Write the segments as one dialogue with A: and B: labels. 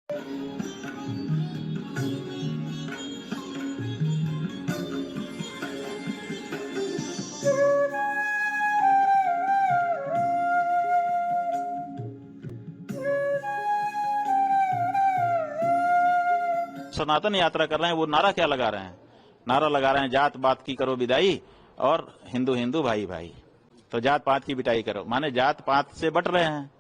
A: सनातन यात्रा कर रहे हैं, वो नारा क्या लगा रहे हैं? नारा लगा रहे हैं जात पात की करो विदाई और हिंदू हिंदू भाई भाई। तो जात पात की बिटाई करो, माने जात पात से बट रहे हैं।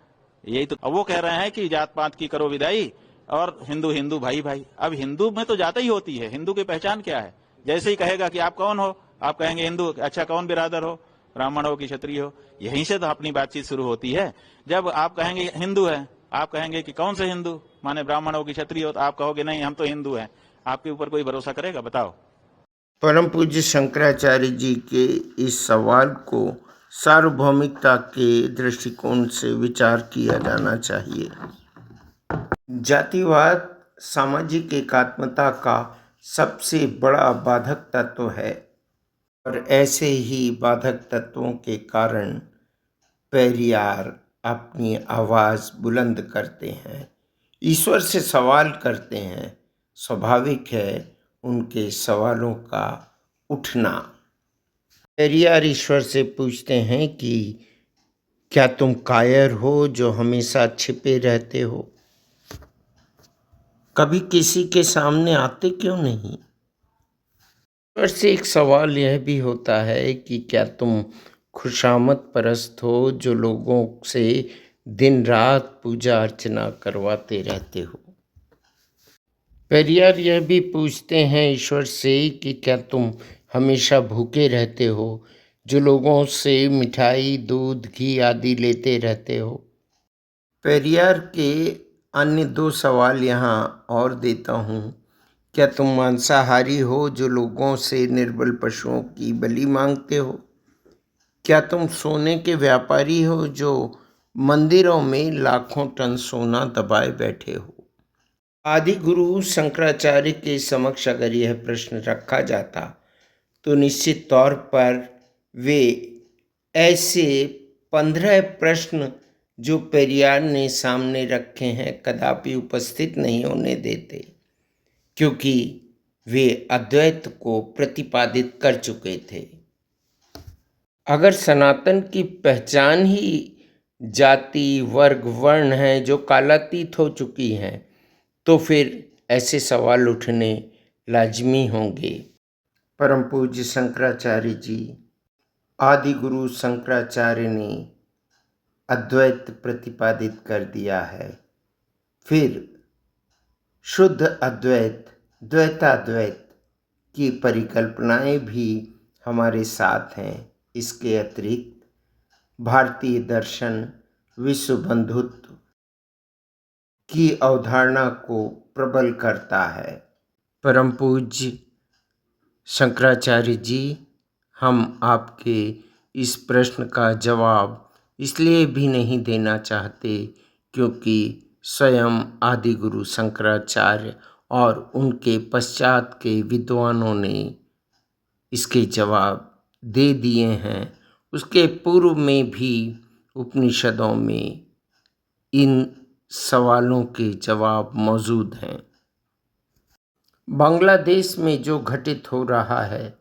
A: यही तो अब वो कह रहे हैं कि जात पात की करो विदाई और हिंदू हिंदू भाई भाई। अब हिंदू में तो जात ही होती है, हिंदू की पहचान क्या है? जैसे ही कहेगा कि आप कौन हो, आप कहेंगे हिंदू। अच्छा कौन बिरादर हो, ब्राह्मण हो कि क्षत्रिय हो? यहीं से तो अपनी बातचीत शुरू होती है। जब आप कहेंगे हिंदू है, आप कहेंगे कि कौन से हिंदू, माने ब्राह्मण हो कि क्षत्रिय हो, तो आप कहोगे नहीं हम तो हिंदू हैं। आपके ऊपर कोई भरोसा करेगा? बताओ।
B: परम पूज्य शंकराचार्य जी के इस सवाल को सार्वभौमिकता के दृष्टिकोण से विचार किया जाना चाहिए। जातिवाद सामाजिक एकात्मता का सबसे बड़ा बाधक तत्व है और ऐसे ही बाधक तत्वों के कारण पेरियार अपनी आवाज़ बुलंद करते हैं, ईश्वर से सवाल करते हैं। स्वाभाविक है उनके सवालों का उठना। पेरियार ईश्वर से पूछते हैं कि क्या तुम कायर हो जो हमेशा छिपे रहते हो? कभी किसी के सामने आते क्यों नहीं? ईश्वर से एक सवाल यह भी होता है कि क्या तुम खुशामद परस्त हो जो लोगों से दिन रात पूजा अर्चना करवाते रहते हो? पेरियार यह भी पूछते हैं ईश्वर से कि क्या तुम हमेशा भूखे रहते हो जो लोगों से मिठाई दूध घी आदि लेते रहते हो? पेरियार के अन्य दो सवाल यहाँ और देता हूँ। क्या तुम मांसाहारी हो जो लोगों से निर्बल पशुओं की बलि मांगते हो? क्या तुम सोने के व्यापारी हो जो मंदिरों में लाखों टन सोना दबाए बैठे हो? आदि गुरु शंकराचार्य के समक्ष अगर यह प्रश्न रखा जाता तो निश्चित तौर पर वे ऐसे 15 प्रश्न जो पेरियार ने सामने रखे हैं कदापि उपस्थित नहीं होने देते, क्योंकि वे अद्वैत को प्रतिपादित कर चुके थे। अगर सनातन की पहचान ही जाति वर्ग वर्ण है जो कालातीत हो चुकी हैं, तो फिर ऐसे सवाल उठने लाजमी होंगे। परम पूज्य शंकराचार्य जी, आदि गुरु शंकराचार्य ने अद्वैत प्रतिपादित कर दिया है। फिर शुद्ध अद्वैत द्वैताद्वैत की परिकल्पनाएं भी हमारे साथ हैं। इसके अतिरिक्त भारतीय दर्शन विश्व बंधुत्व की अवधारणा को प्रबल करता है। परम पूज्य शंकराचार्य जी, हम आपके इस प्रश्न का जवाब इसलिए भी नहीं देना चाहते क्योंकि स्वयं आदि गुरु शंकराचार्य और उनके पश्चात के विद्वानों ने इसके जवाब दे दिए हैं। उसके पूर्व में भी उपनिषदों में इन सवालों के जवाब मौजूद हैं। बांग्लादेश में जो घटित हो रहा है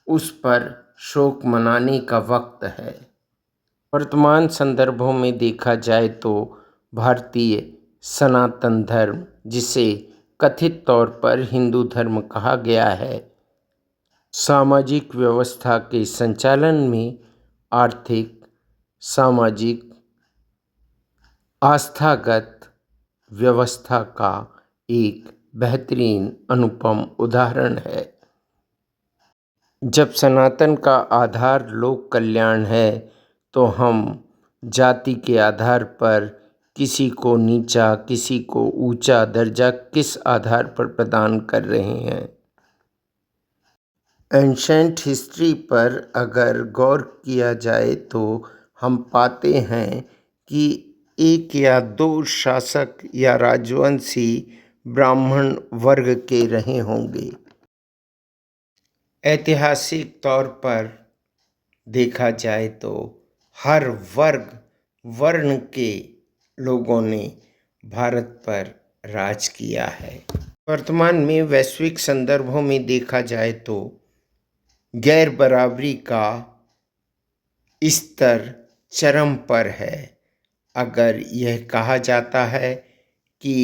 B: उस पर शोक मनाने का वक्त है। वर्तमान संदर्भों में देखा जाए तो भारतीय सनातन धर्म, जिसे कथित तौर पर हिंदू धर्म कहा गया है, सामाजिक व्यवस्था के संचालन में आर्थिक, सामाजिक, आस्थागत व्यवस्था का एक बेहतरीन अनुपम उदाहरण है। जब सनातन का आधार लोक कल्याण है तो हम जाति के आधार पर किसी को नीचा किसी को ऊंचा दर्जा किस आधार पर प्रदान कर रहे हैं? एंशेंट हिस्ट्री पर अगर गौर किया जाए तो हम पाते हैं कि एक या दो शासक या राजवंशी ब्राह्मण वर्ग के रहे होंगे। ऐतिहासिक तौर पर देखा जाए तो हर वर्ग वर्ण के लोगों ने भारत पर राज किया है। वर्तमान में वैश्विक संदर्भों में देखा जाए तो गैर बराबरी का स्तर चरम पर है। अगर यह कहा जाता है कि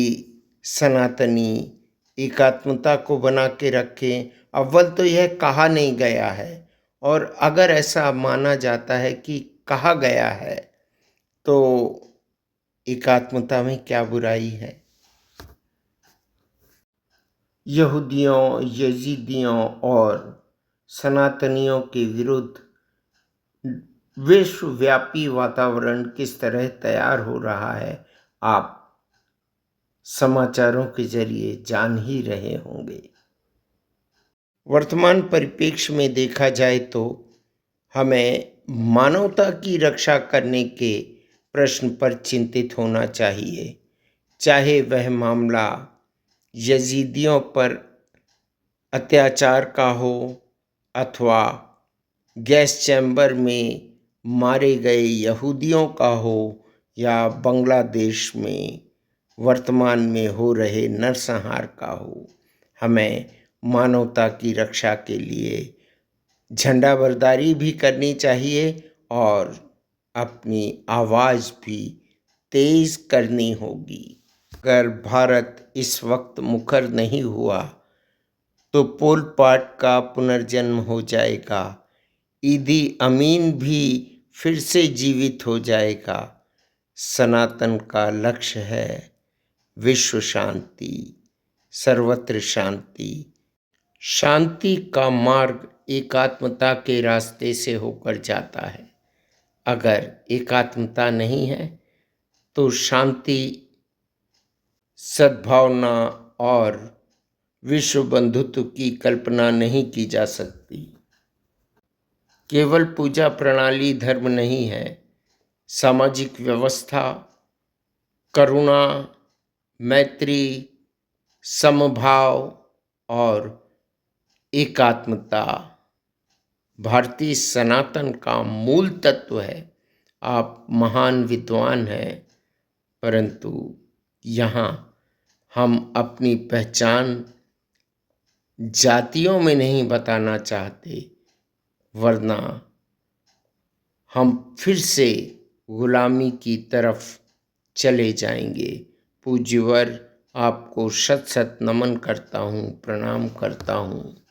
B: सनातनी एकात्मता को बना के रखें, अव्वल तो यह कहा नहीं गया है, और अगर ऐसा माना जाता है कि कहा गया है तो एकात्मता में क्या बुराई है। यहूदियों, यजीदियों और सनातनियों के विरुद्ध विश्वव्यापी वातावरण किस तरह तैयार हो रहा है, आप समाचारों के जरिए जान ही रहे होंगे। वर्तमान परिप्रेक्ष्य में देखा जाए तो हमें मानवता की रक्षा करने के प्रश्न पर चिंतित होना चाहिए, चाहे वह मामला यजीदियों पर अत्याचार का हो अथवा गैस चैम्बर में मारे गए यहूदियों का हो या बांग्लादेश में वर्तमान में हो रहे नरसंहार का हो। हमें मानवता की रक्षा के लिए झंडाबरदारी भी करनी चाहिए और अपनी आवाज़ भी तेज़ करनी होगी। अगर भारत इस वक्त मुखर नहीं हुआ तो पोल पॉट का पुनर्जन्म हो जाएगा, ईदी अमीन भी फिर से जीवित हो जाएगा। सनातन का लक्ष्य है विश्व शांति, सर्वत्र शांति। शांति का मार्ग एकात्मता के रास्ते से होकर जाता है। अगर एकात्मता नहीं है तो शांति, सद्भावना और विश्व बंधुत्व की कल्पना नहीं की जा सकती। केवल पूजा प्रणाली धर्म नहीं है, सामाजिक व्यवस्था, करुणा, मैत्री, समभाव और एकात्मता भारतीय सनातन का मूल तत्व है। आप महान विद्वान हैं, परंतु यहाँ हम अपनी पहचान जातियों में नहीं बताना चाहते, वरना हम फिर से गुलामी की तरफ चले जाएंगे। पूज्यवर, आपको शत शत नमन करता हूँ, प्रणाम करता हूँ।